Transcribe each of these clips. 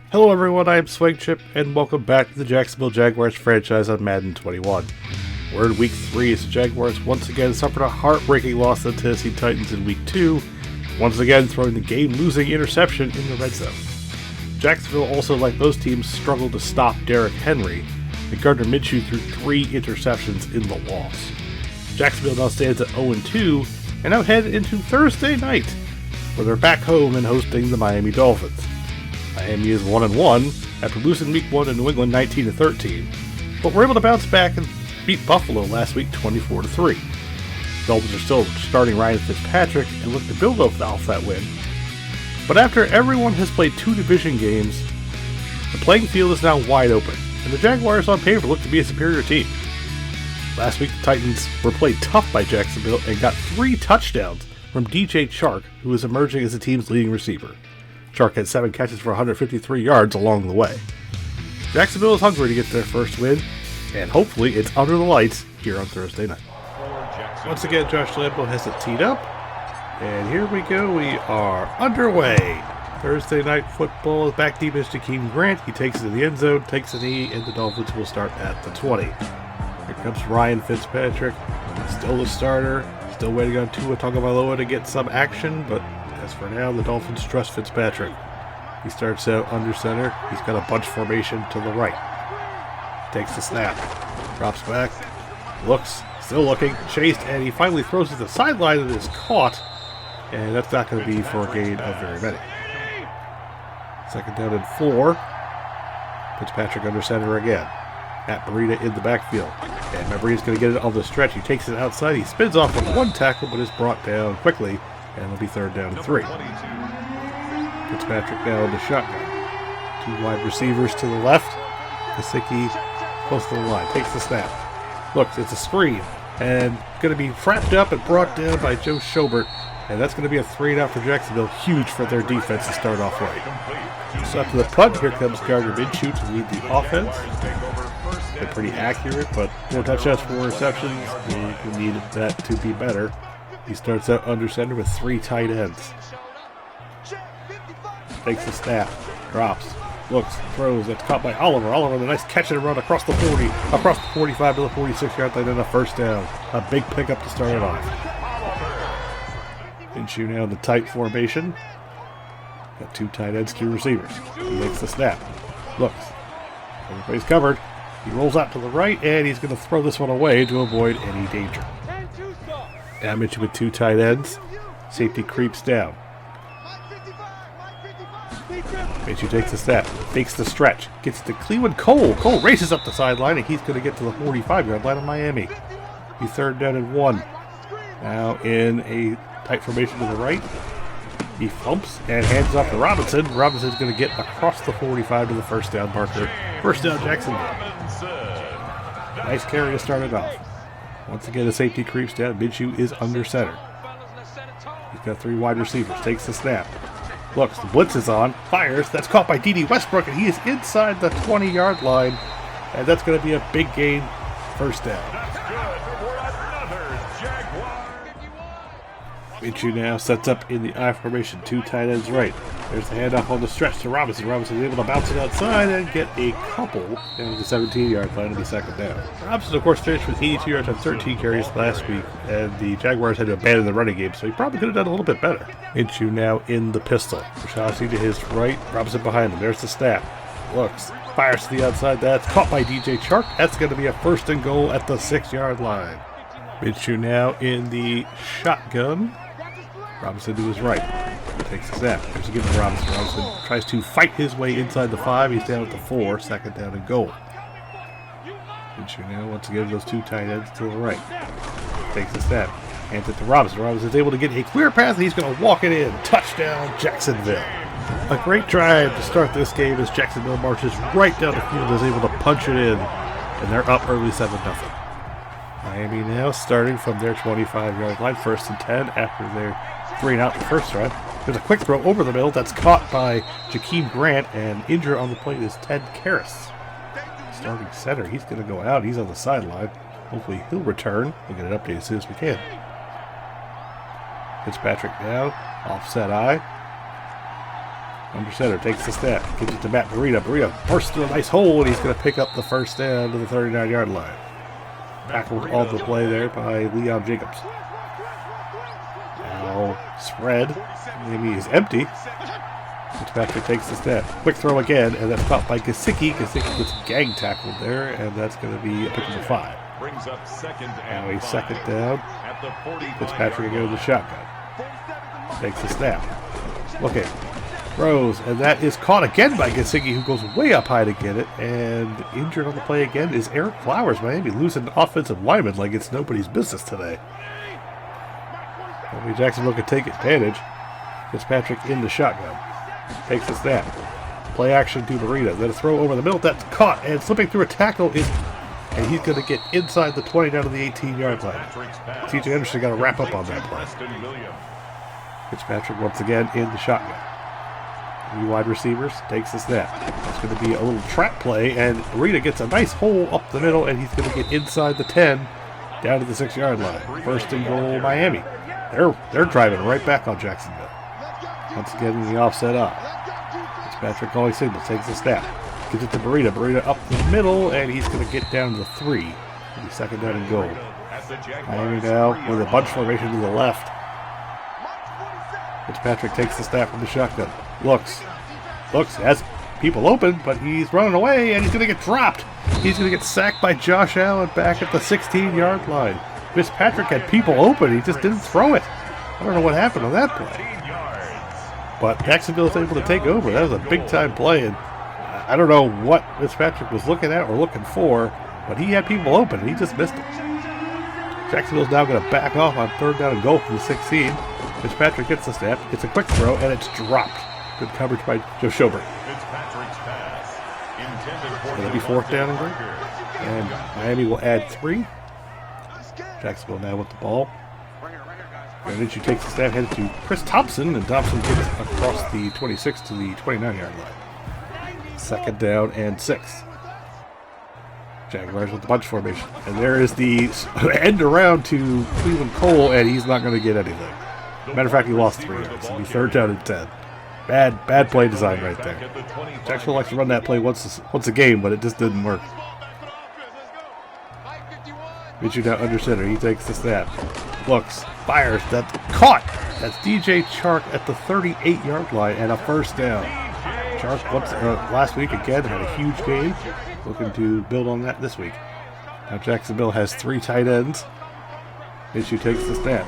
Hello everyone, I am Swingchip, and welcome back to the Jacksonville Jaguars franchise on Madden 21. We're in Week 3 as the Jaguars once again suffered a heartbreaking loss to the Tennessee Titans in Week 2, once again throwing the game-losing interception in the red zone. Jacksonville also, like those teams, struggled to stop Derrick Henry, and Gardner Minshew threw 3 interceptions in the loss. Jacksonville now stands at 0-2, and now headed into Thursday night, where they're back home and hosting the Miami Dolphins. Miami is 1-1 after losing Week 1 to New England 19-13, but were able to bounce back and beat Buffalo last week 24-3. The Dolphins are still starting Ryan Fitzpatrick and look to build off that win. But after everyone has played 2 division games, the playing field is now wide open, and the Jaguars on paper look to be a superior team. Last week the Titans were played tough by Jacksonville and got 3 touchdowns from DJ Chark, who is emerging as the team's leading receiver. Chark had 7 catches for 153 yards along the way. Jacksonville is hungry to get their first win, and hopefully it's under the lights here on Thursday night. Once again, Josh Lambo has it teed up, and here we go, we are underway. Thursday night football is back deep as Jakeem Grant. He takes it to the end zone, takes a knee, and the Dolphins will start at the 20. Here comes Ryan Fitzpatrick, still the starter, still waiting on Tua Tagovailoa to get some action, but as for now, the Dolphins trust Fitzpatrick. He starts out under center. He's got a bunch formation to the right. Takes the snap. Drops back. Looks. Still looking. Chased. And he finally throws it to the sideline and is caught. And that's not going to be for a gain of very many. Second down and 4. Fitzpatrick under center again. Matt Breida in the backfield. And Matt Breida's going to get it on the stretch. He takes it outside. He spins off with 1 tackle, but is brought down quickly. And it'll be third down and 3. Fitzpatrick now in the shotgun. 2 wide receivers to the left. Gesicki close to the line. Takes the snap. Looks, it's a screen. And going to be wrapped up and brought down by Joe Schobert. And that's going to be a 3-and-out for Jacksonville. Huge for their defense to start off right. So after the punt, here comes Gardner Minshew to lead the offense. They're pretty accurate, but 4 touchdowns, 4 receptions. We needed that to be better. He starts out under center with 3 tight ends. Takes the snap, drops, looks, throws. That's caught by Oliver. Oliver with a nice catch and run across the 40, across the 45 to the 46-yard line, and a first down. A big pickup to start it off. Minshew now in the tight formation. Got 2 tight ends, 2 receivers. He makes the snap, looks. Everybody's covered. He rolls out to the right, and he's going to throw this one away to avoid any danger. Now Minshew with 2 tight ends. Safety creeps down. Minshew takes the snap, fakes the stretch, gets to Cleveland Cole. Cole races up the sideline, and he's going to get to the 45-yard line of Miami. He's third down and 1. Now in a tight formation to the right. He thumps and hands off to Robinson. Robinson's going to get across the 45 to the first down marker. First down, Jacksonville. Nice carry to start it off. Once again, the safety creeps down. Minshew is under center. He's got 3 wide receivers. Takes the snap. Looks, the blitz is on. Fires. That's caught by D.D. Westbrook, and he is inside the 20-yard line. And that's going to be a big gain. First down. Minshew now sets up in the I formation. 2 tight ends right. There's the handoff on the stretch to Robinson. Robinson is able to bounce it outside and get a couple down to the 17-yard line on the second down. Robinson, of course, finished with 82 yards on 13 carries last week, and the Jaguars had to abandon the running game, so he probably could have done a little bit better. Minshew now in the pistol. Shaughnessy to his right. Robinson behind him. There's the snap. Looks. Fires to the outside. That's caught by DJ Chark. That's going to be a first and goal at the 6-yard line. Minshew now in the shotgun. Robinson to his right. Takes the snap. There's a give to Robinson. Robinson tries to fight his way inside the 5. He's down at the 4. Second down and goal. Minshew now once again those 2 tight ends to the right. Takes the snap. Hands it to Robinson. Robinson's able to get a clear path, and he's going to walk it in. Touchdown, Jacksonville. A great drive to start this game as Jacksonville marches right down the field and is able to punch it in. And they're up early 7-0. Miami now starting from their 25-yard line, first and 10 after their 3-and-out the first drive. There's a quick throw over the middle that's caught by Jakeem Grant, and injured on the plate is Ted Karras. Starting center, he's going to go out. He's on the sideline. Hopefully he'll return. We'll get an update as soon as we can. Fitzpatrick now, offset eye. Under center, takes the snap, gives it to Matt Burita. Burita bursts through a nice hole, and he's going to pick up the first down to the 39-yard line. Tackled on the play there by Leon Jacobs. Now spread, maybe is empty. Fitzpatrick takes the snap. Quick throw again, and that's caught by Gesicki. Gesicki gets gang tackled there, and that's going to be a pick number 5. Now a second down. Fitzpatrick goes to the shotgun. Takes the snap. Looking. Throws, and that is caught again by Gesicki, who goes way up high to get it, and injured on the play again is Eric Flowers. Miami losing offensive lineman like it's nobody's business today. Maybe Jacksonville could take advantage. Fitzpatrick in the shotgun. Takes the snap. Play action to Burita. Then a throw over the middle. That's caught, and slipping through a tackle is... And he's going to get inside the 20 down to the 18-yard line. C.J. Anderson got to wrap up on that play. Fitzpatrick once again in the shotgun. New wide receivers, takes the snap. It's going to be a little trap play, and Burita gets a nice hole up the middle, and he's going to get inside the 10 down to the 6-yard line. First and goal, Miami. They're driving right back on Jacksonville. Once again, the offset up. Fitzpatrick calling signals, takes the snap. Gives it to Burita. Burita up the middle, and he's going to get down to the 3. It'll be second down and goal. Miami now with a bunch formation to the left. Fitzpatrick takes the snap from the shotgun. Looks, has people open, but he's running away, and he's going to get dropped. He's going to get sacked by Josh Allen back at the 16-yard line. Fitzpatrick had people open. He just didn't throw it. I don't know what happened on that play. But Jacksonville was able to take over. That was a big-time play, and I don't know what Fitzpatrick was looking at or looking for, but he had people open, and he just missed it. Jacksonville's now going to back off on third down and goal from the 16. Fitzpatrick gets the snap. It's a quick throw, and it's dropped. Good coverage by Joe Schobert. It'll be fourth down and goal. And Miami will add 3. Jacksonville now with the ball. Granici takes the snap, headed to Chris Thompson, and Thompson gets across the 26 to the 29-yard line. Second down and 6. Jaguars with the bunch formation. And there is the end around to Cleveland Cole, and he's not going to get anything. Matter of fact, he lost 3 yards. It'll be third down and 10. Bad play design right there. Jacksonville likes to run that play once a game, but it just didn't work. Mitchell now under center. He takes the snap. Looks. Fires. That's caught. That's DJ Chark at the 38-yard line and a first down. Chark last week again had a huge game. Looking to build on that this week. Now Jacksonville has 3 tight ends. Mitchell takes the snap.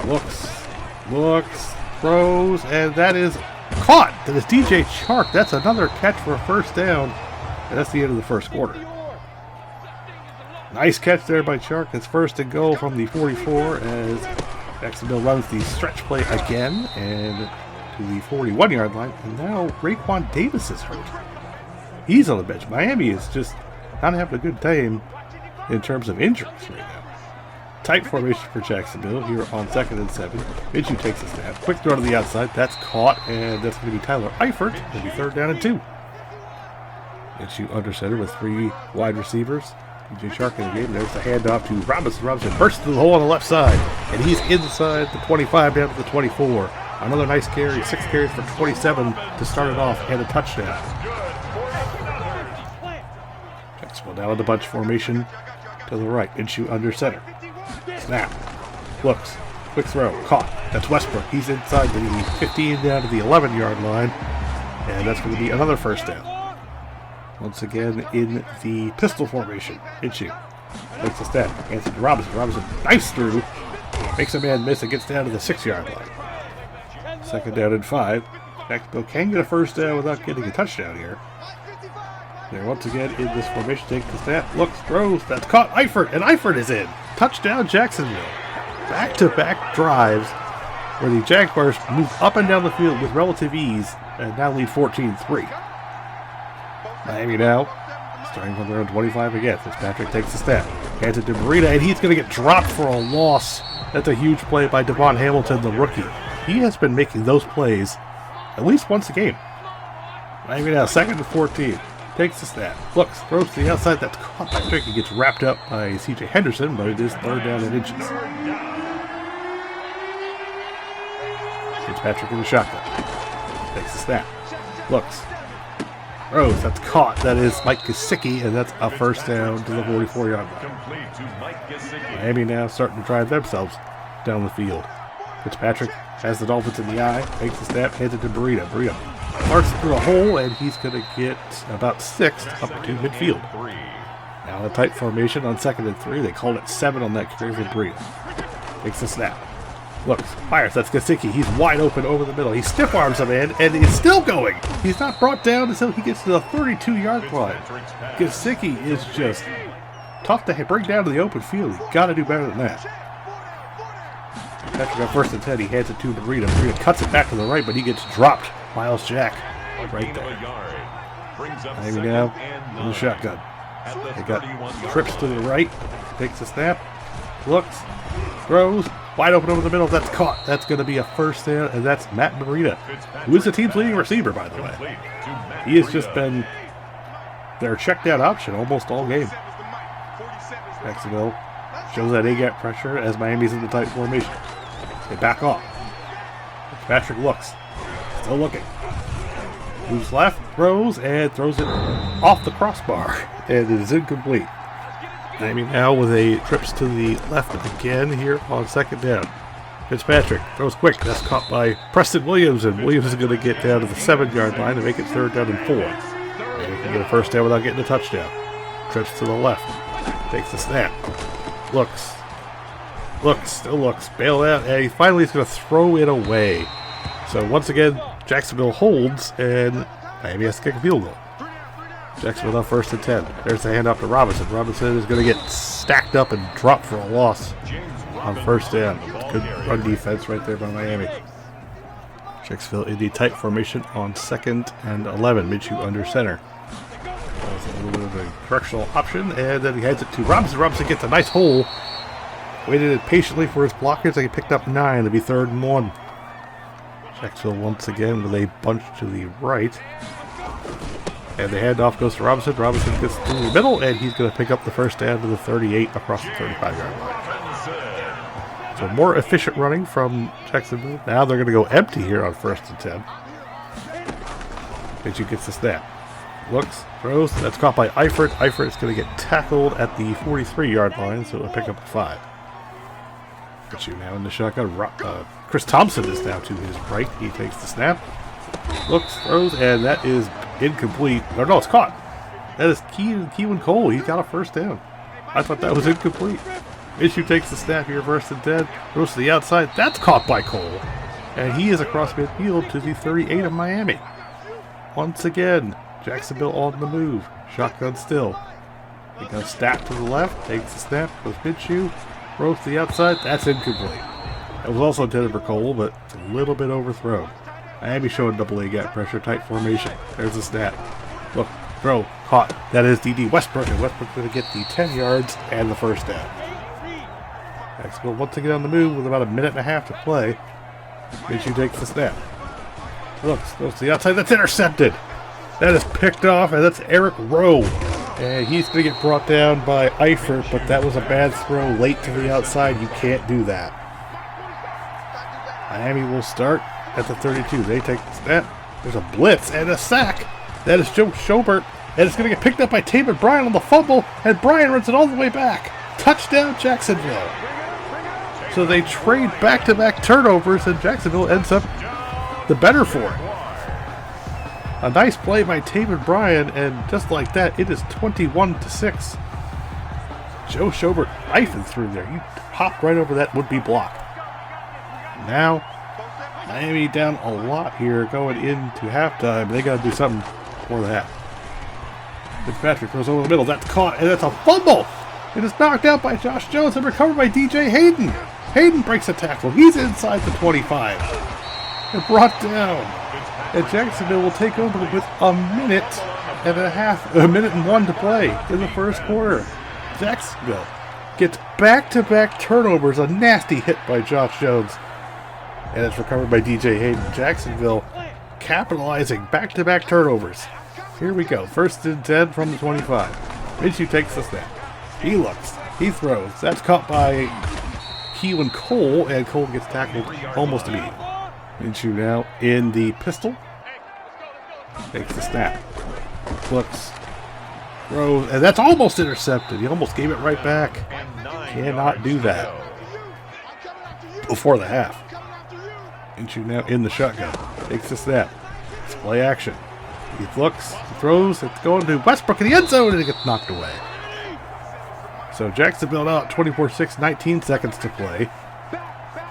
Looks, throws, and that is caught. That is DJ Chark. That's another catch for a first down. And that's the end of the first quarter. Nice catch there by Chark. It's first and goal from the 44 as Jacksonville runs the stretch play again and to the 41-yard line. And now Raekwon Davis is hurt. He's on the bench. Miami is just not having a good time in terms of injuries right now. Tight formation for Jacksonville here on 2nd and 7. Minshew takes a snap. Quick throw to the outside. That's caught, and that's going to be Tyler Eifert. It'll be third down and 2. Minshew under center with 3 wide receivers. DJ Chark in the game. There's the handoff to Robinson. Robinson bursts through the hole on the left side, and he's inside the 25 down to the 24. Another nice carry. 6 carries for 27 to start it off, and a touchdown. Jacksonville now in the bunch formation to the right. Minshew under center. Snap. Looks. Quick throw. Caught. That's Westbrook. He's inside the 15 down to the 11-yard line. And that's going to be another first down. Once again in the pistol formation. Minshew takes a step. Anthony Robinson. Robinson knifes through. Makes a man miss and gets down to the 6-yard line. Second down and 5. Jacksonville can get a first down without getting a touchdown here. They're once again in this formation. Takes the snap. Looks. Throws. That's caught. Eifert. And Eifert is in. Touchdown Jacksonville. Back-to-back drives where the Jaguars move up and down the field with relative ease and now lead 14-3. Miami now starting from their own 25 again. Fitzpatrick takes the snap. Hands it to Burita, and he's going to get dropped for a loss. That's a huge play by Devon Hamilton, the rookie. He has been making those plays at least once a game. Miami now 2nd and 14. Takes the snap. Looks. Throws to the outside. That's caught by Drake. He gets wrapped up by C.J. Henderson, but it is third down and inches. Fitzpatrick in the shotgun. Takes the snap. Looks. Throws. That's caught. That is Mike Gesicki, and that's a first down to the 44-yard line. Miami now starting to drive themselves down the field. Fitzpatrick has the Dolphins in the eye. Takes the snap. Hands it to Burrito. Burrito marks through a hole, and he's going to get about 6 up to midfield. Now a tight formation on 2nd and 3. They called it 7 on that carry for Burrito. Takes the snap. Looks, fires, that's Gesicki. He's wide open over the middle. He stiff arms him in, and he's still going. He's not brought down until he gets to the 32-yard line. Gesicki is just tough to bring down to the open field. You got to do better than that. After got 1st and 10, he hands it to Burrito. Burrito cuts it back to the right, but he gets dropped. Miles Jack right there. Maybe now in the shotgun. They got trips to the right. Takes a snap. Looks. Throws. Wide open over the middle. That's caught. That's going to be a first down, and that's Matt Burrito, who is the team's leading receiver, by the way. He has just been their check down option almost all game. Jacksonville shows that A-gap pressure as Miami's in the tight formation. They back off. Patrick looks. Still looking. Moves left, throws, and throws it off the crossbar. And it is incomplete. Miami now with a trips to the left again here on 2nd down. Fitzpatrick throws quick. That's caught by Preston Williams, and Williams is going to get down to the 7-yard line to make it 3rd down and 4. And he can get a first down without getting a touchdown. Trips to the left. Takes the snap. Looks. Looks. Still looks. Bailed out. And he finally is going to throw it away. So once again, Jacksonville holds, and Miami has to kick a field goal. Jacksonville on 1st and 10. There's the handoff to Robinson. Robinson is going to get stacked up and dropped for a loss on 1st down. Good run defense right there by Miami. Jacksonville in the tight formation on 2nd and 11. Minshew under center. That's a little bit of a correctional option, and then he heads it to Robinson. Robinson gets a nice hole. Waited patiently for his blockers, and he picked up 9 to be 3rd and 1. Jacksonville once again with a bunch to the right. And the handoff goes to Robinson. Robinson gets through the middle, and he's going to pick up the first down to the 38 across the 35-yard line. So more efficient running from Jacksonville. Now they're going to go empty here on 1st and 10. Minshew gets the snap. Looks, throws. That's caught by Eifert. Eifert is going to get tackled at the 43-yard line, so it'll pick up a 5. Minshew now in the shotgun. Chris Thompson is now to his right. He takes the snap. Looks, throws, and that is incomplete. Or no, it's caught. That is Keelan Cole. He got a first down. I thought that was incomplete. Minshew takes the snap here, 1st and 10. Goes to the outside. That's caught by Cole. And he is across midfield to the 38 of Miami. Once again, Jacksonville on the move. Shotgun still. He goes stacked to the left. Takes the snap. Goes Minshew. Throws to the outside. That's incomplete. That was also intended for Cole, but it's a little bit overthrown. Miami showing double A-gap pressure, tight formation. There's the snap. Look, throw, caught. That is D.D. Westbrook, and Westbrook's going to get the 10 yards and the first down. Jacksonville once again on the move with about a minute and a half to play. Minshew takes the snap. Looks, goes to the outside. That's intercepted. That is picked off, and that's Eric Rowe. And he's going to get brought down by Eifert, but that was a bad throw late to the outside. You can't do that. Miami will start at the 32. They take the snap. There's a blitz and a sack. That is Joe Schobert. And it's going to get picked up by Taven Bryan on the fumble. And Bryan runs it all the way back. Touchdown, Jacksonville. So they trade back-to-back turnovers, and Jacksonville ends up the better for it. A nice play by Taven Bryan, and just like that, it is 21-6. Joe Schobert knifing through there. He hopped right over that would-be block. Now, Miami down a lot here going into halftime. They got to do something for that. Fitzpatrick goes over the middle. That's caught, and that's a fumble. It is knocked out by Josh Jones and recovered by DJ Hayden. Hayden breaks a tackle. He's inside the 25. And brought down. And Jacksonville will take over with a minute and a half, a minute and 1 to play in the first quarter. Jacksonville gets back-to-back turnovers. A nasty hit by Josh Jones. And it's recovered by DJ Hayden. Jacksonville capitalizing back-to-back turnovers. Here we go. 1st and 10 from the 25. Minshew takes the snap. He looks. He throws. That's caught by Keelan Cole, and Cole gets tackled almost immediately. Minshew now in the pistol. Takes the snap. Looks. Throws. And that's almost intercepted. He almost gave it right back. Cannot do that. Before the half. Minshew now in the shotgun. Takes the snap. It's play action. He looks. He throws. It's going to Westbrook in the end zone and it gets knocked away. So Jacksonville now at 24-6, 19 seconds to play.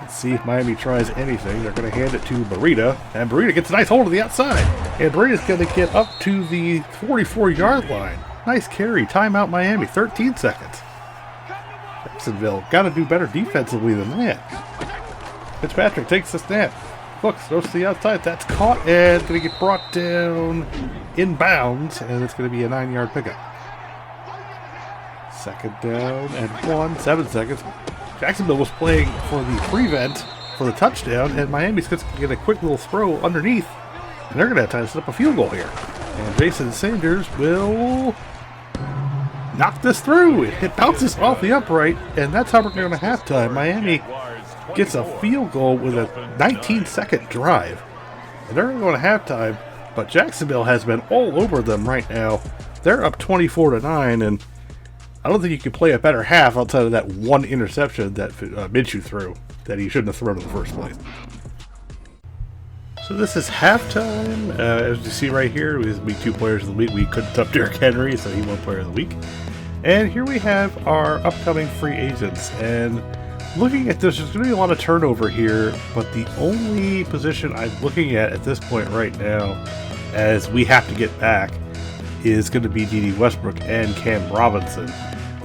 Let's see if Miami tries anything. They're going to hand it to Burita. And Burita gets a nice hold of the outside. And Burita's going to get up to the 44-yard line. Nice carry. Timeout Miami. 13 seconds. Jacksonville got to do better defensively than that. Fitzpatrick takes the snap. Looks, throws to the outside. That's caught and going to get brought down in bounds. And it's going to be a 9-yard pickup. Second down and 1. 7 seconds. Jacksonville was playing for the prevent for the touchdown, and Miami's going to get a quick little throw underneath, and they're going to have time to set up a field goal here. And Jason Sanders will knock this through. It bounces off the upright, and that's how we're going to halftime. Miami gets a field goal with a 19-second drive, and they're going to go to halftime, but Jacksonville has been all over them right now. They're up 24-9, and I don't think you can play a better half outside of that one interception that Minshew threw that he shouldn't have thrown in the first place. So this is halftime. As you see right here, we have 2 players of the week. We couldn't up Derrick Henry, so he won player of the week. And here we have our upcoming free agents. And looking at this, there's going to be a lot of turnover here, but the only position I'm looking at this point right now, as we have to get back, is going to be D.D. Westbrook and Cam Robinson.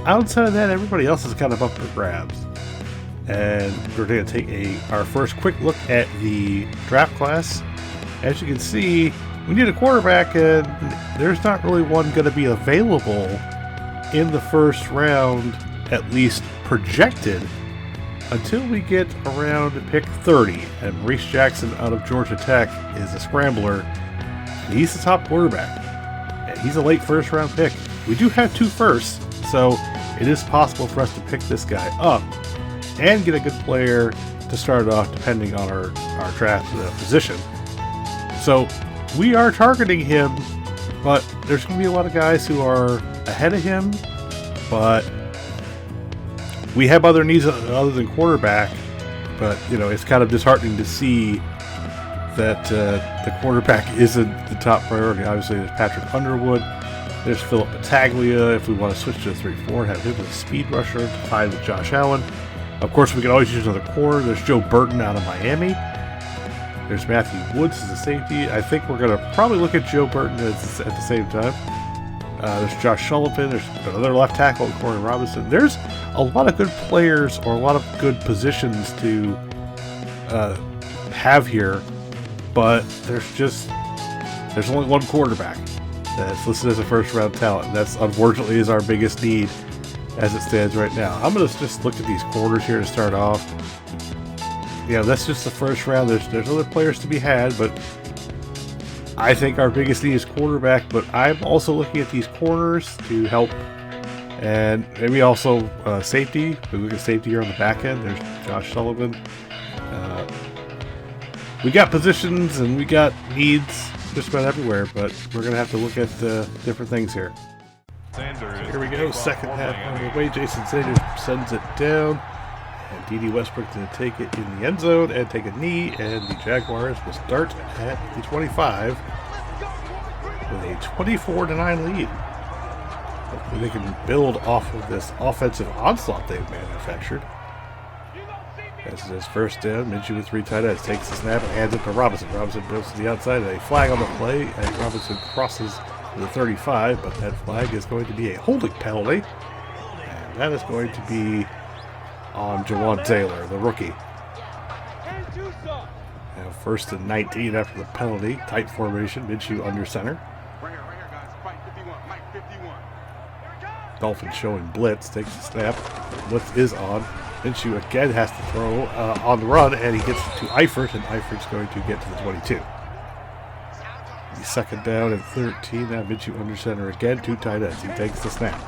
Outside of that, everybody else is kind of up for grabs. And we're going to take our first quick look at the draft class. As you can see, we need a quarterback, and there's not really one going to be available in the first round, at least projected, until we get around pick 30. And Maurice Jackson out of Georgia Tech is a scrambler. And he's the top quarterback. And he's a late first round pick. We do have 2 firsts, so it is possible for us to pick this guy up and get a good player to start off depending on our draft position. So we are targeting him, but there's going to be a lot of guys who are ahead of him, but we have other needs other than quarterback. But, you know, it's kind of disheartening to see that the quarterback isn't the top priority. Obviously, there's Patrick Underwood. There's Philip Battaglia if we want to switch to a 3-4 and have him as a speed rusher to fight with Josh Allen. Of course, we can always use another corner. There's Joe Burton out of Miami. There's Matthew Woods as a safety. I think we're going to probably look at Joe Burton at the same time. There's Josh Sullivan. There's another left tackle, Corey Robinson. There's a lot of good players or a lot of good positions to have here, but there's only one quarterback that's listed as a first-round talent. And that's unfortunately is our biggest need as it stands right now. I'm going to just look at these corners here to start off. Yeah, that's just the first round. There's other players to be had, but I think our biggest need is quarterback. But I'm also looking at these corners to help, and maybe also safety. We look at safety here on the back end. There's Josh Sullivan. We got positions and we got needs just about everywhere, but we're going to have to look at different things here. So here we go, second half on the way. Jason Sanders sends it down, and D.D. Westbrook to take it in the end zone and take a knee, and the Jaguars will start at the 25 with a 24-9 lead. Hopefully they can build off of this offensive onslaught they've manufactured. As it is first down, Minshew with 3 tight ends takes the snap and hands it to Robinson. Robinson goes to the outside, and a flag on the play, and Robinson crosses the 35, but that flag is going to be a holding penalty, and that is going to be on Jawan Taylor, the rookie. Now first and 19 after the penalty, tight formation, Minshew under center. Dolphins showing blitz, takes the snap, blitz is on. Minshew again has to throw on the run, and he gets to Eifert, and Eifert's going to get to the 22. The second down and 13. Now Minshew under center again, 2 tight ends. He takes the snap,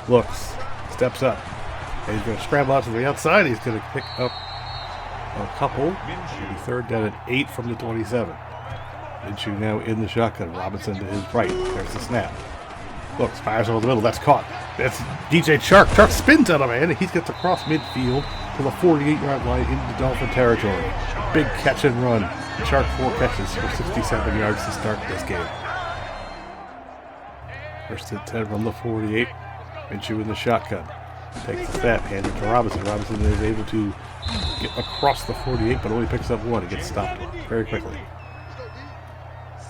looks, steps up, and he's going to scramble out to the outside. He's going to pick up a couple. Maybe third down and 8 from the 27. Minshew now in the shotgun. Robinson to his right. There's the snap. Looks, fires over the middle. That's caught. That's DJ Chark. Chark spins on a man, and he gets across midfield to the 48-yard line into Dolphin territory. Big catch and run. Chark 4 catches for 67 yards to start this game. First and 10 from the 48. Minshew in the shotgun. Takes the snap, hands it to Robinson. Robinson is able to get across the 48, but only picks up one. It gets stopped very quickly.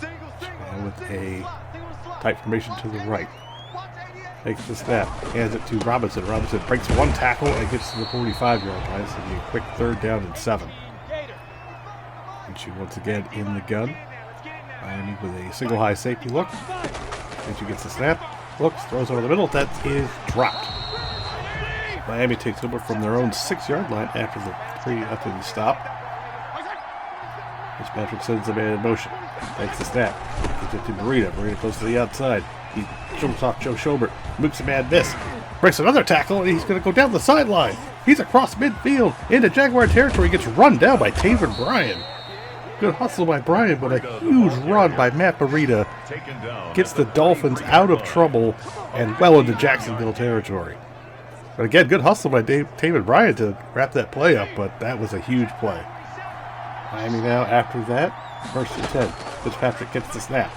And with a tight formation to the right. Takes the snap, hands it to Robinson. Robinson breaks one tackle and gets to the 45-yard line. So a quick 3rd down and 7. Minshew once again in the gun. Miami with a single high safety look. Minshew gets the snap, looks, throws over the middle. That is dropped. Miami takes over from their own 6-yard line after the stop. Fitzpatrick sends the man in motion. Takes the snap. Gives it to Burita. Burita goes to the outside. He jumps off Joe Schobert. Makes a man miss. Breaks another tackle, and he's going to go down the sideline. He's across midfield into Jaguar territory. He gets run down by Taven Bryan. Good hustle by Bryan, but a huge run by Matt Burita gets the Dolphins out of trouble and well into Jacksonville territory. But again, good hustle by Taven Bryan to wrap that play up, but that was a huge play. Miami now after that, 1st and 10. Fitzpatrick gets the snap.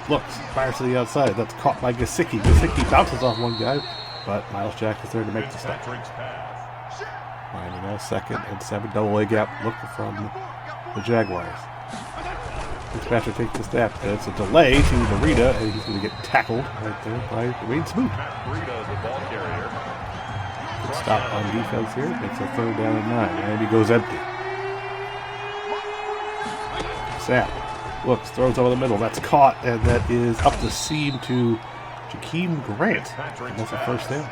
Looks, fires to the outside. That's caught by Gesicki. Gesicki bounces off one guy, but Miles Jack is there to make the stop. Miami now 2nd and 7. Double A gap look from the Jaguars. Fitzpatrick takes the snap. It's a delay to Burita, and he's going to get tackled right there by Dwayne Smoot. Good stop on defense here. Makes a 3rd down and 9. Miami goes empty. Snap. Looks, throws over the middle. That's caught, and that is up the seam to Jakeem Grant. And that's a 1st down.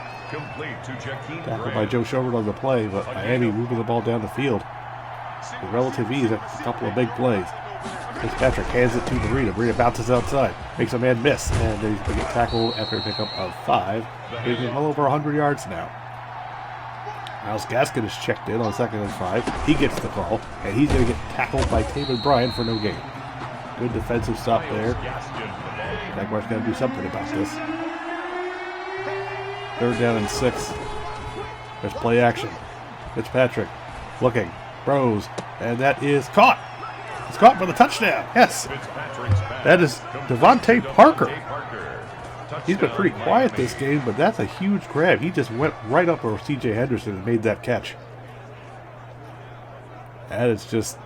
Tackled by Joe Schobert on the play, but Miami moving the ball down the field with relative ease. A couple of big plays. Fitzpatrick hands it to Burita. Burita bounces outside, makes a man miss, and he's going to get tackled after a pickup of 5. He's well over 100 yards now. Miles Gaskin is checked in on 2nd and 5. He gets the call, and he's going to get tackled by Taven Bryan for no gain. Good defensive stop there. Jaguars got to do something about this. 3rd down and 6. There's play action. Fitzpatrick looking, throws, and that is caught. It's caught for the touchdown. Yes. That is Devontae Parker. He's been pretty quiet this game, but that's a huge grab. He just went right up over C.J. Henderson and made that catch. That is just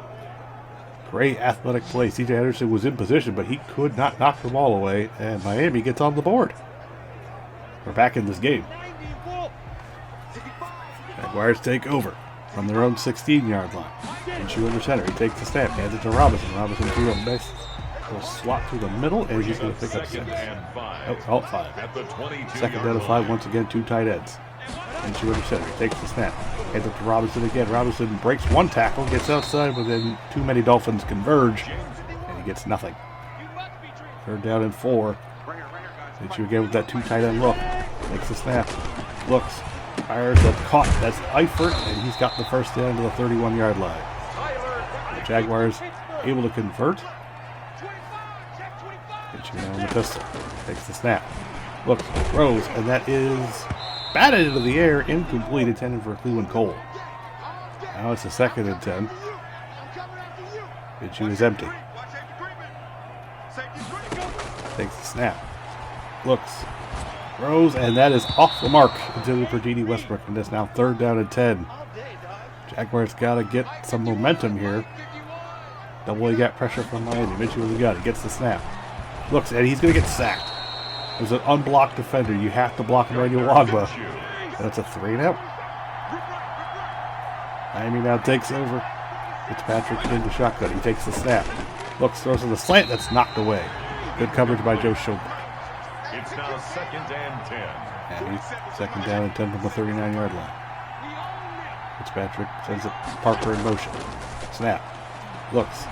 great athletic play. C.J. Henderson was in position, but he could not knock the ball away, and Miami gets on the board. We're back in this game. Jaguars take over from their own 16-yard line. Minshew under center. He takes the snap, hands it to Robinson. Robinson threw a nice little slot through the middle, and he's going to pick up 6. Oh, 5. 2nd down and 5. Once again, 2 tight ends. Minshew under center. He takes the snap. Hands it to Robinson again. Robinson breaks one tackle, gets outside, but then too many Dolphins converge, and he gets nothing. 3rd down and 4. Minshew again with that 2 tight end look. Takes the snap. Looks. Fires. That's caught. That's Eifert, and he's got the 1st down to the 31-yard line. The Jaguars able to convert. Minshew now on the pistol. Takes the snap. Looks. Throws, and that is batted into the air, incomplete, intended for Cleveland Cole. Now it's a 2nd and 10. Minshew is empty. Takes the snap. Looks. Throws, and that is off the mark intended for Dede Westbrook, and it's now 3rd down and 10. Jaguars got to get some momentum here. Double A gap pressure from Miami. Minshew with the gun. He gets the snap. Looks, and he's going to get sacked. There's an unblocked defender. You have to block Emmanuel Ogbah. That's a 3 and out. Miami now takes over. Fitzpatrick in the shotgun. He takes the snap. Looks, throws in the slant. That's knocked away. Good coverage by Joe Schobert. It's now 2nd and 10. And he's 2nd down and 10 from the 39-yard line. Fitzpatrick sends it Parker in motion. Snap. Looks.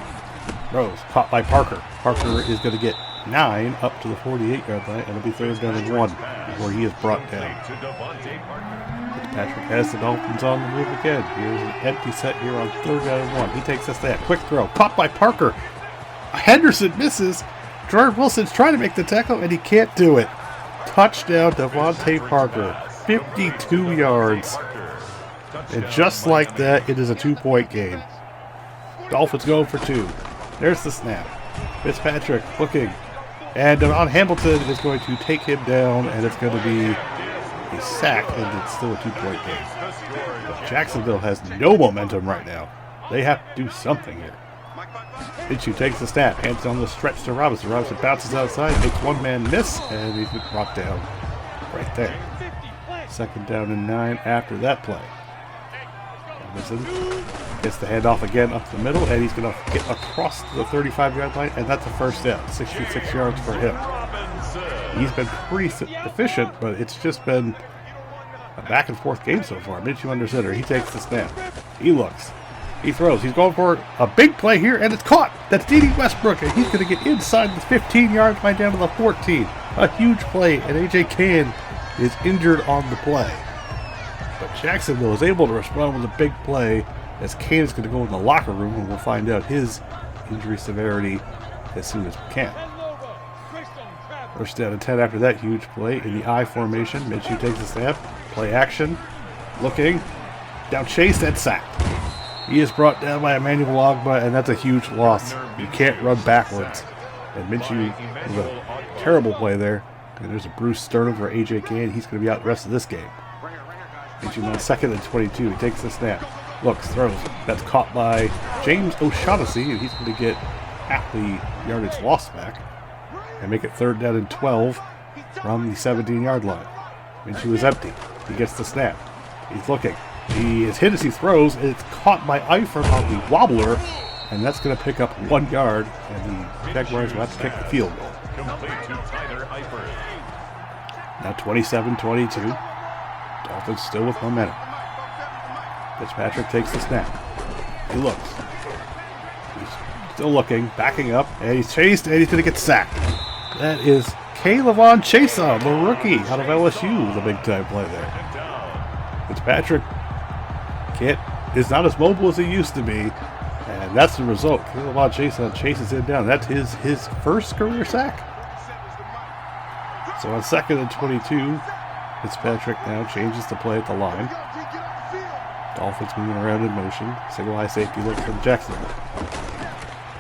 Throws. Caught by Parker. Parker is going to get 9 up to the 48-yard line, and it'll be 3rd down and 1 before he is brought down. Fitzpatrick has the Dolphins on the move again. Here's an empty set here on 3rd down and 1. He takes a snap. Quick throw. Caught by Parker. Henderson misses. Jordan Wilson's trying to make the tackle, and he can't do it. Touchdown, Devontae Parker. 52 yards. And just like that, it is a 2-point game. Dolphins going for 2. There's the snap. Fitzpatrick looking. And Devon Hamilton is going to take him down, and it's going to be a sack, and it's still a 2-point game. But Jacksonville has no momentum right now. They have to do something here. Minshew takes the snap, hands on the stretch to Robinson. Robinson bounces outside, makes one man miss, and he's been brought down right there. 2nd down and 9 after that play. Robinson gets the handoff again up the middle, and he's going to get across the 35-yard line, and that's a first down. 66 yards for him. He's been pretty efficient, but it's just been a back-and-forth game so far. Minshew under center. He takes the snap. He looks. He throws. He's going for a big play here, and it's caught. That's D.D. Westbrook, and he's going to get inside the 15-yard line down to the 14. A huge play, and A.J. Cann is injured on the play. But Jacksonville is able to respond with a big play, as Cann is going to go in the locker room, and we'll find out his injury severity as soon as we can. First down and 10 after that huge play in the I formation. Minshew takes the snap. Play action. Looking. Down Chase and sacked. He is brought down by Emmanuel Ogbah, and that's a huge loss. You can't run backwards. And Minshew was a terrible play there. And there's a bruised sternum for A.J. Cann. He's going to be out the rest of this game. Minshew on 2nd and 22. He takes the snap. Looks, throws. That's caught by James O'Shaughnessy, and he's going to get half the yardage lost back. And make it 3rd down and 12 from the 17-yard line. Minshew is empty. He gets the snap. He's looking. He is hit as he throws, and it's caught by Eifert on the wobbler, and that's going to pick up 1 yard, and the Jaguars will have to kick the field goal. Now 27-22. Dolphins still with momentum. Fitzpatrick takes the snap. He looks. He's still looking, backing up, and he's chased, and he's going to get sacked. That is K'Lavon Chaisson, the rookie out of LSU, with a big-time play there. Fitzpatrick is not as mobile as he used to be, and that's the result. K'Lavon Chaisson chases him down. That's his first career sack. So on 2nd and 22, Fitzpatrick now changes the play at the line. Dolphins moving around in motion. Single high safety look from Jacksonville.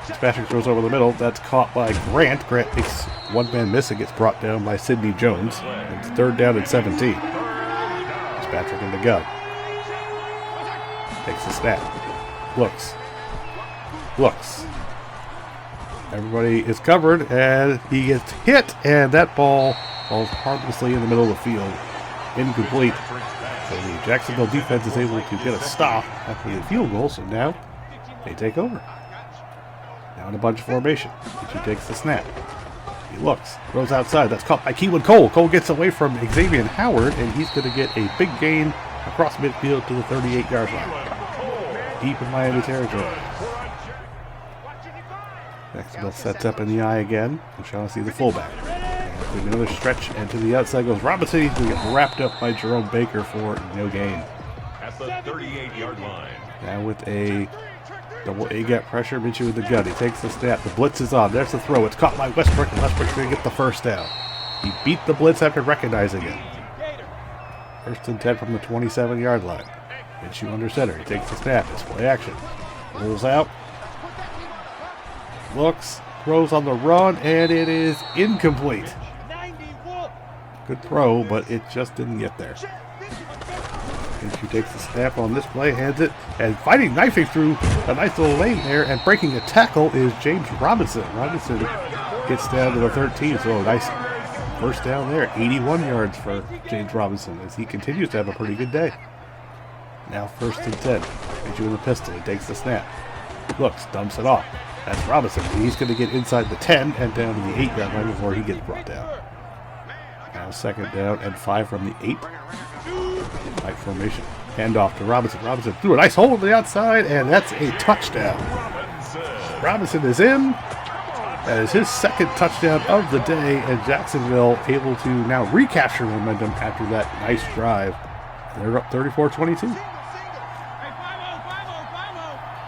Fitzpatrick throws over the middle. That's caught by Grant. Grant makes one man miss and gets brought down by Sidney Jones. It's 3rd down and 17. Fitzpatrick in the gun. Takes the snap. Looks. Everybody is covered, and he gets hit, and that ball falls harmlessly in the middle of the field. Incomplete. So the Jacksonville defense is able to get a stop after the field goal, so now they take over. Now in a bunch formation. He takes the snap. He looks. Throws outside. That's caught by Keelan Cole. Cole gets away from Xavier Howard, and he's going to get a big gain across midfield to the 38-yard line. Deep in Miami territory. Jacksonville sets up in the eye again. O'Shaughnessy the fullback. And another stretch, and to the outside goes Robinson. He's going to get wrapped up by Jerome Baker for no gain. At the 38-yard line. Now with a double A-gap pressure, Minshew with the gun. He takes the snap. The blitz is on. There's the throw. It's caught by Westbrook, and Westbrook's going to get the first down. He beat the blitz after recognizing it. 1st and 10 from the 27-yard line. Minshew under center. He takes the snap. It's play action. Rolls out. Looks. Throws on the run, and it is incomplete. Good throw, but it just didn't get there. Minshew takes the snap on this play, hands it, and knifing through a nice little lane there, and breaking a tackle is James Robinson. Robinson gets down to the 13, so a nice first down there. 81 yards for James Robinson as he continues to have a pretty good day. Now 1st and 10. Minshew with a pistol. He takes the snap. Looks, dumps it off. That's Robinson. He's going to get inside the 10 and down to the 8-yard line before he gets brought down. Now 2nd down and 5 from the 8. Right formation. Handoff to Robinson. Robinson threw a nice hole to the outside, and that's a touchdown. Robinson is in. That is his 2nd touchdown of the day, and Jacksonville able to now recapture momentum after that nice drive. They're up 34-22.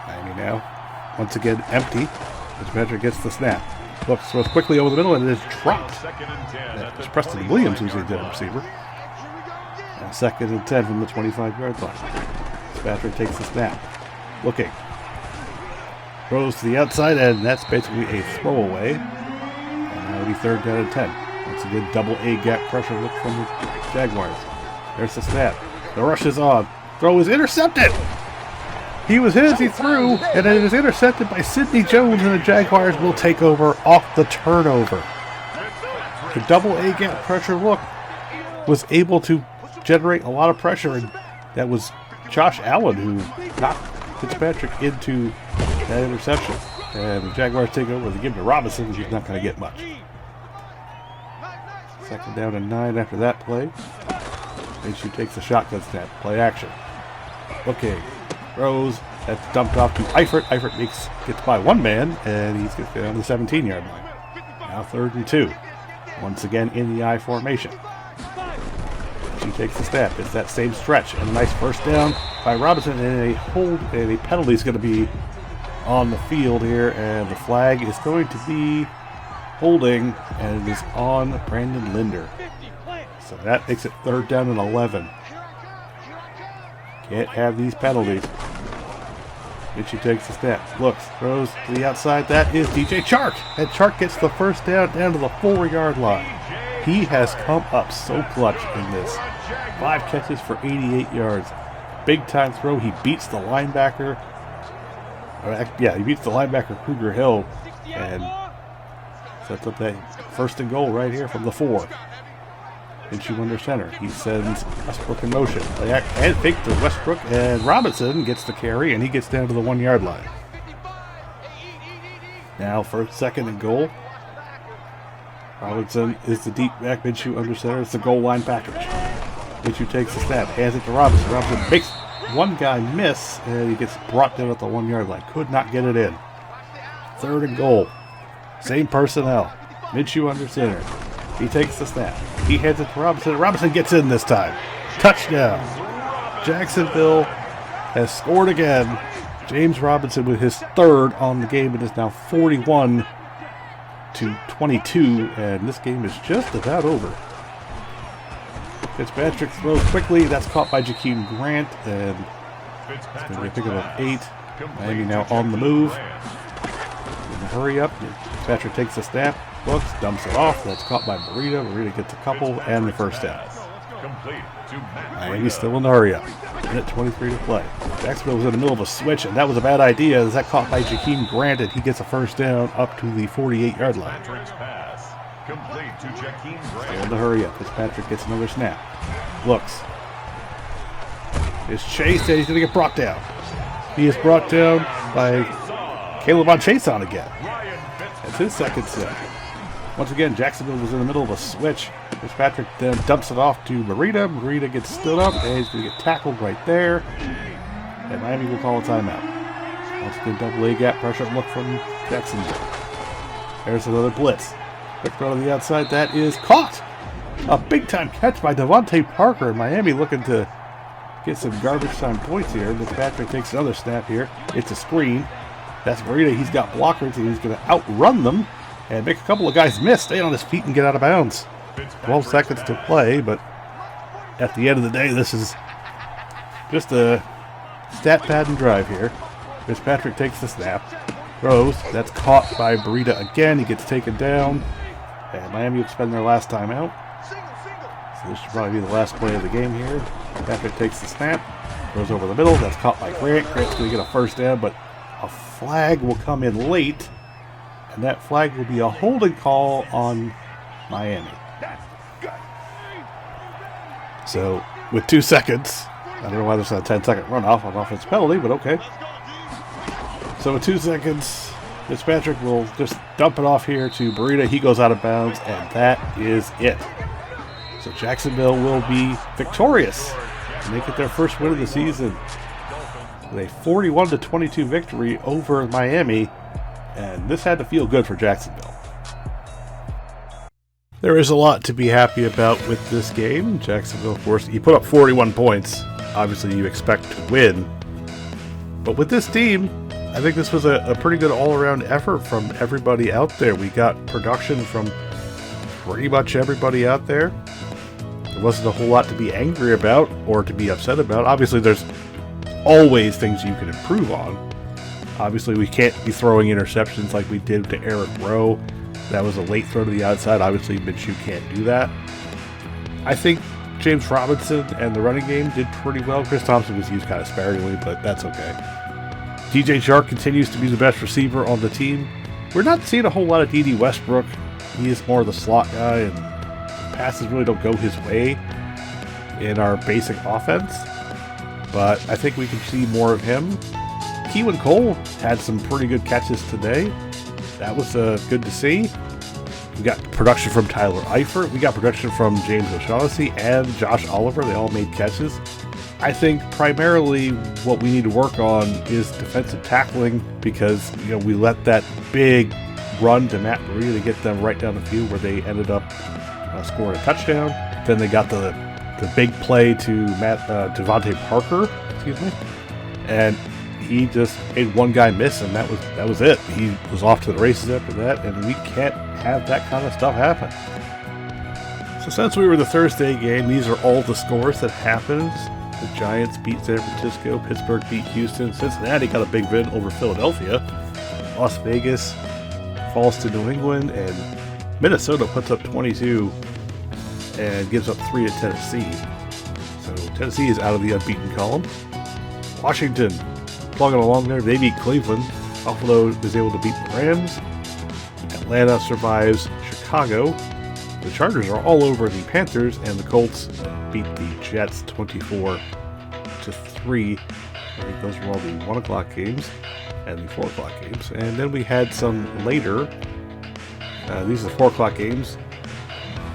Miami now once again empty. Fitzpatrick gets the snap. Looks, throws quickly over the middle, and it is dropped. It's Preston Williams who's the receiver. And 2nd and 10 from the 25-yard line. Fitzpatrick takes the snap. Looking. Throws to the outside, and that's basically a throwaway. And now it'll be 3rd down and 10. Once again, double A gap pressure look from the Jaguars. There's the snap. The rush is on. Throw is intercepted! He was hit as he threw, and it is intercepted by Sidney Jones, and the Jaguars will take over off the turnover. The double A gap pressure look was able to generate a lot of pressure, and that was Josh Allen who knocked Fitzpatrick into that interception. And the Jaguars take over. They give it to Robinson. He's not going to get much. 2nd down and 9 after that play. Minshew takes the shotgun snap. Play action. Okay. Throws. That's dumped off to Eifert. Eifert gets by one man, and he's gets down to the 17-yard line. Now 3rd and 2. Once again in the I formation. She takes the snap. It's that same stretch. And a nice first down by Robinson, and a hold, and a penalty is going to be on the field here, and the flag is going to be holding, and it is on Brandon Linder. So that makes it 3rd down and 11. Can't have these penalties. Minshew takes the snap, looks, throws to the outside. That is DJ Chark, and Chark gets the first down to the 4-yard line. He has come up so clutch in this. 5 catches for 88 yards. Big time throw. He beats the linebacker. He beats the linebacker Cougar Hill and sets up that 1st and goal right here from the 4. Minshew under center. He sends Westbrook in motion. They and fake to Westbrook, and Robinson gets the carry, and he gets down to the 1-yard line. Now 2nd and goal. Robinson is the deep back. Minshew under center. It's the goal line package. Minshew takes the snap, hands it to Robinson. Robinson makes one guy miss, and he gets brought down at the 1-yard line. Could not get it in. 3rd and goal. Same personnel. Minshew under center. He takes the snap. He hands it to Robinson. Robinson gets in this time. Touchdown. Jacksonville has scored again. James Robinson with his 3rd on the game. It is now 41-22, and this game is just about over. Fitzpatrick throws quickly. That's caught by Jakeem Grant, and it's going to be a pickup of 8. Miami now on the move. In a hurry up. Fitzpatrick takes the snap, looks, dumps it off. That's caught by Burita. Burita gets a couple, and the first down. Miami's still in the hurry up. Minute 23 to play. Jacksonville was in the middle of a switch, and that was a bad idea. As that caught by Jakeem Grant, and he gets a first down up to the 48-yard line. Still in the hurry up. Fitzpatrick gets another snap. Looks. Is chased, and he's going to get brought down. He is brought down by Caleb on Chason again. That's his 2nd sack. Once again, Jacksonville was in the middle of a switch. Fitzpatrick then dumps it off to Burita. Burita gets stood up, and he's going to get tackled right there. And Miami will call a timeout. Once again, double A gap pressure look from Jacksonville. There's another blitz. Quick throw to the outside. That is caught. A big-time catch by Devontae Parker. Miami looking to get some garbage time points here. Fitzpatrick takes another snap here. It's a screen. That's Burita. He's got blockers, and he's going to outrun them and make a couple of guys miss, stay on his feet, and get out of bounds. 12 seconds to play, but at the end of the day, this is just a stat pad and drive here. Fitzpatrick takes the snap, throws. That's caught by Burita again. He gets taken down, and Miami will spend their last time out. So this should probably be the last play of the game here. Fitzpatrick takes the snap, throws over the middle. That's caught by Grant. Grant's going to get a first down, but a flag will come in late, and that flag will be a holding call on Miami. So, with 2 seconds, I don't know why there's a 10-second runoff on offense penalty, but okay. So with 2 seconds, Fitzpatrick will just dump it off here to Burita. He goes out of bounds, and that is it. So Jacksonville will be victorious and make it their first win of the season with a 41-22 victory over Miami, and this had to feel good for Jacksonville. There is a lot to be happy about with this game. Jacksonville, of course, you put up 41 points. Obviously, you expect to win. But with this team, I think this was a pretty good all-around effort from everybody out there. We got production from pretty much everybody out there. There wasn't a whole lot to be angry about or to be upset about. Obviously, there's always things you can improve on. Obviously, we can't be throwing interceptions like we did to Eric Rowe. That was a late throw to the outside. Obviously, Minshew can't do that. I think James Robinson and the running game did pretty well. Chris Thompson was used kind of sparingly, but that's okay. DJ Chark continues to be the best receiver on the team. We're not seeing a whole lot of D.D. Westbrook. He is more of the slot guy, and passes really don't go his way in our basic offense. But I think we can see more of him. Keelan Cole had some pretty good catches today. That was good to see. We got production from Tyler Eifert. We got production from James O'Shaughnessy and Josh Oliver. They all made catches. I think primarily what we need to work on is defensive tackling, because we let that big run to Matt Breida to get them right down the field where they ended up scoring a touchdown. Then they got the big play to Devontae Parker, and he just made one guy miss, and that was it. He was off to the races after that, and we can't have that kind of stuff happen. So since we were the Thursday game, these are all the scores that happened. The Giants beat San Francisco, Pittsburgh beat Houston, Cincinnati got a big win over Philadelphia, Las Vegas falls to New England, and Minnesota puts up 22 and gives up 3 to Tennessee. So Tennessee is out of the unbeaten column. Washington plugging along there. They beat Cleveland. Buffalo is able to beat the Rams. Atlanta survives Chicago. The Chargers are all over the Panthers, and the Colts beat the Jets 24-3. I think those were all the 1 o'clock games and the 4 o'clock games. And then we had some later. These are the 4 o'clock games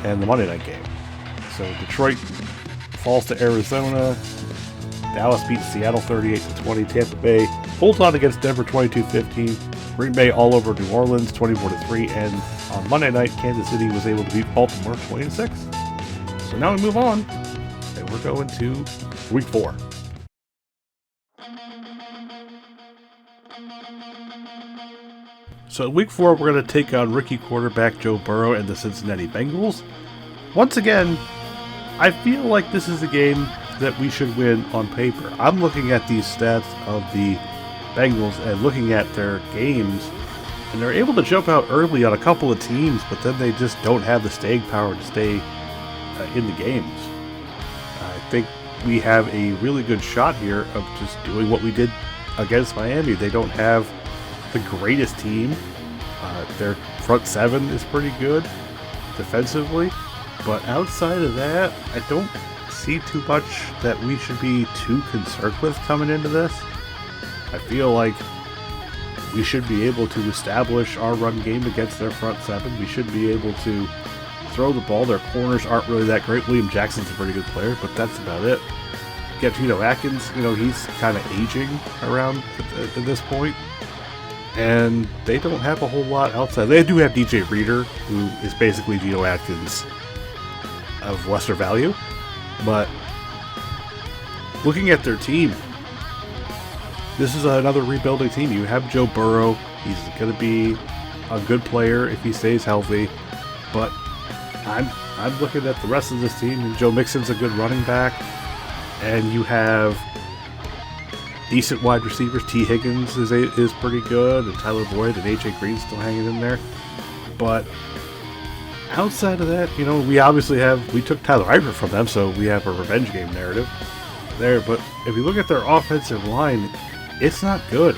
and the Monday night game. So Detroit falls to Arizona. Dallas beats Seattle 38-20. Tampa Bay holds on against Denver 22-15. Green Bay all over New Orleans 24-3. And on Monday night, Kansas City was able to beat Baltimore 20-6. So now we move on, and we're going to week 4. So in week 4, we're going to take on rookie quarterback Joe Burrow and the Cincinnati Bengals. Once again, I feel like this is a game that we should win on paper. I'm looking at these stats of the Bengals and looking at their games, and they're able to jump out early on a couple of teams, but then they just don't have the staying power to stay in the games. I think we have a really good shot here of just doing what we did against Miami. They don't have the greatest team. Their front 7 is pretty good defensively, but outside of that, I don't see too much that we should be too concerned with coming into this. I feel like we should be able to establish our run game against their front 7. We should be able to throw the ball. Their corners aren't really that great. William Jackson's a pretty good player, but that's about it. Get Geno Atkins, he's kind of aging around at this point. And they don't have a whole lot outside. They do have DJ Reader, who is basically Geno Atkins of lesser value. But looking at their team, this is another rebuilding team. You have Joe Burrow. He's going to be a good player if he stays healthy. But I'm looking at the rest of this team, and Joe Mixon's a good running back. And you have decent wide receivers. T. Higgins is pretty good, and Tyler Boyd and A.J. Green's still hanging in there. But outside of that, we obviously we took Tyler Eifert from them, so we have a revenge game narrative there. But if you look at their offensive line, it's not good.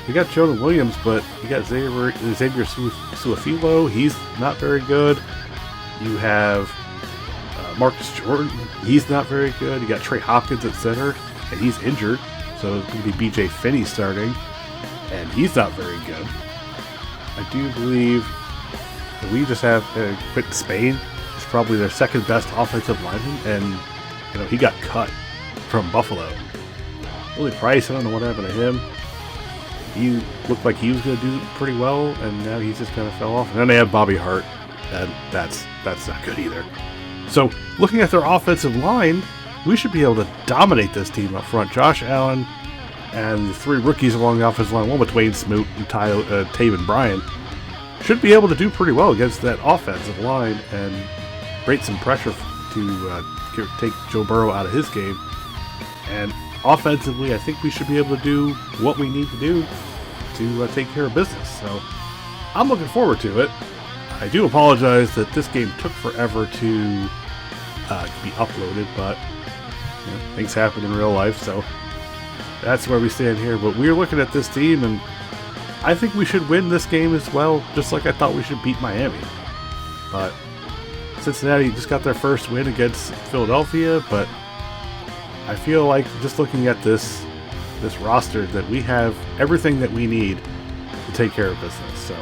You got Jonah Williams, but you got Xavier Su'a-Filo. He's not very good. You have Marcus Jordan. He's not very good. You got Trey Hopkins at center, and he's injured. So it's going to be B.J. Finney starting, and he's not very good. I do believe that we just have Quentin Spain. He's probably their second best offensive lineman, and he got cut from Buffalo. Willie Price, I don't know what happened to him. He looked like he was going to do pretty well, and now he's just kind of fell off. And then they have Bobby Hart, and that's not good either. So looking at their offensive line, we should be able to dominate this team up front. Josh Allen and the 3 rookies along the offensive line, one with Dwayne Smoot and Taven Bryan, should be able to do pretty well against that offensive line and create some pressure to take Joe Burrow out of his game. And offensively, I think we should be able to do what we need to do to take care of business. So I'm looking forward to it. I do apologize that this game took forever to be uploaded, but things happen in real life, so that's where we stand here. But we're looking at this team, and I think we should win this game as well, just like I thought we should beat Miami. But Cincinnati just got their first win against Philadelphia, but I feel like just looking at this roster that we have everything that we need to take care of business. So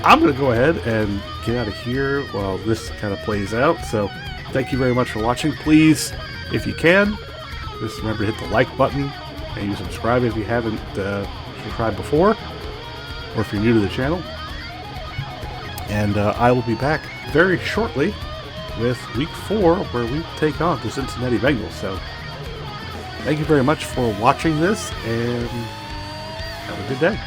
I'm going to go ahead and get out of here while this kind of plays out. So thank you very much for watching. Please, if you can, just remember to hit the like button and you subscribe if you haven't subscribed before, or if you're new to the channel. And I will be back very shortly with Week 4, where we take on the Cincinnati Bengals. So thank you very much for watching this, and have a good day.